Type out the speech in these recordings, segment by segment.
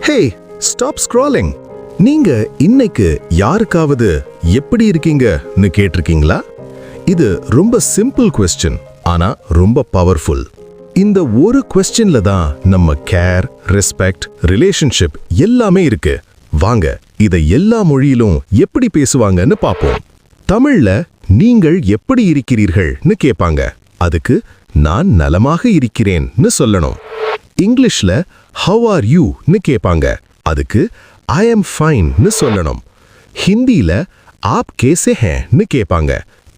ஹே, stop scrolling. நீங்க இன்னைக்கு யாருக்காவது எப்படி இருக்கீங்கன்னு கேட்டிருக்கீங்களா? இது ரொம்ப சிம்பிள் கொஸ்டின், ஆனா ரொம்ப பவர்ஃபுல். இந்த ஒரு கொஸ்டின்ல தான் நம்ம கேர், ரெஸ்பெக்ட், ரிலேஷன்ஷிப் எல்லாமே இருக்கு. வாங்க இதை எல்லா மொழியிலும் எப்படி பேசுவாங்கன்னு பாப்போம். தமிழ்ல நீங்கள் எப்படி இருக்கிறீர்கள்னு கேட்பாங்க. அதுக்கு நான் நலமாக இருக்கிறேன்னு சொல்லணும். இங்கிலீஷ்ல ஹவ் ஆர் யூன்னு கேட்பாங்க. அதுக்கு ஐ எம் ஃபைன்னு சொல்லணும். ஹிந்தியில ஆப் கேசே ஹேன்னு கேட்பாங்க.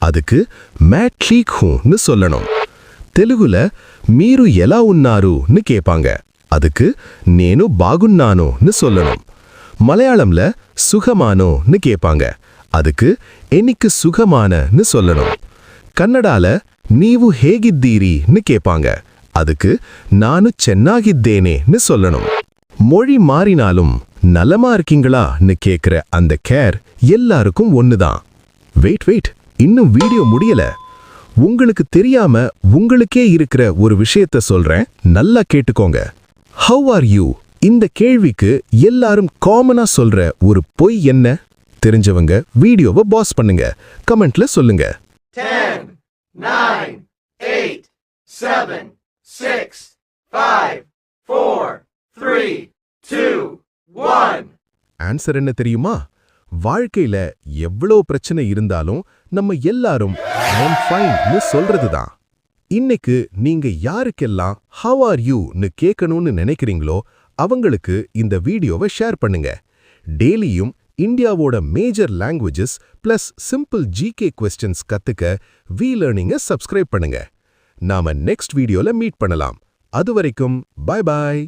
அதுக்கு மே ఠీక్ హూன்னு சொல்லணும். தெலுங்குல మీరు ఎలా ఉన్నారుன்னு கேட்பாங்க. அதுக்கு నేను బాగున్నానుன்னு சொல்லணும். மலையாளம்ல சுகமானோன்னு கேட்பாங்க. அதுக்கு எனக்கு சுகமானன்னு சொல்லணும். கன்னடால ನೀವು ಹೇಗಿದ್ದೀರಿன்னு கேட்பாங்க. அதுக்கு நானு சென்னாகித்தேனேன்னு சொல்லணும். மொழி மாறினாலும் நலமா இருக்கீங்களான்னு கேட்கிற அந்த கேர் எல்லாருக்கும் ஒண்ணுதான். வெயிட், இன்னும் வீடியோ முடியல. உங்களுக்கு தெரியாம உங்களுக்கே இருக்கிற ஒரு விஷயத்த சொல்றேன், நல்லா கேட்டுக்கோங்க. How are you? இந்த கேள்விக்கு எல்லாரும் காமனா சொல்ற ஒரு பொய் என்ன? தெரிஞ்சவங்க வீடியோவை பாஸ் பண்ணுங்க, கமெண்ட்ல சொல்லுங்க. 10, 9, 8, 7, 6, 5, 4, 3, 2, 1. ஆன்சர் என்ன தெரியுமா? வாழ்க்கையில எவ்வளோ பிரச்சனை இருந்தாலும் நம்ம எல்லாரும் ஐ எம் ஃபைன்னு சொல்றதுதான். இன்னைக்கு நீங்க யாருக்கெல்லாம் ஹவ் ஆர் யூன்னு கேட்கணும்னு நினைக்கிறீங்களோ அவங்களுக்கு இந்த வீடியோவை ஷேர் பண்ணுங்க. டெய்லியும் இந்தியாவோட major languages plus simple GK questions கத்துக்க வி லேர்னிங்கை சப்ஸ்கிரைப் பண்ணுங்க. நாம நெக்ஸ்ட் வீடியோல மீட் பண்ணலாம். அதுவரைக்கும் பை பாய்.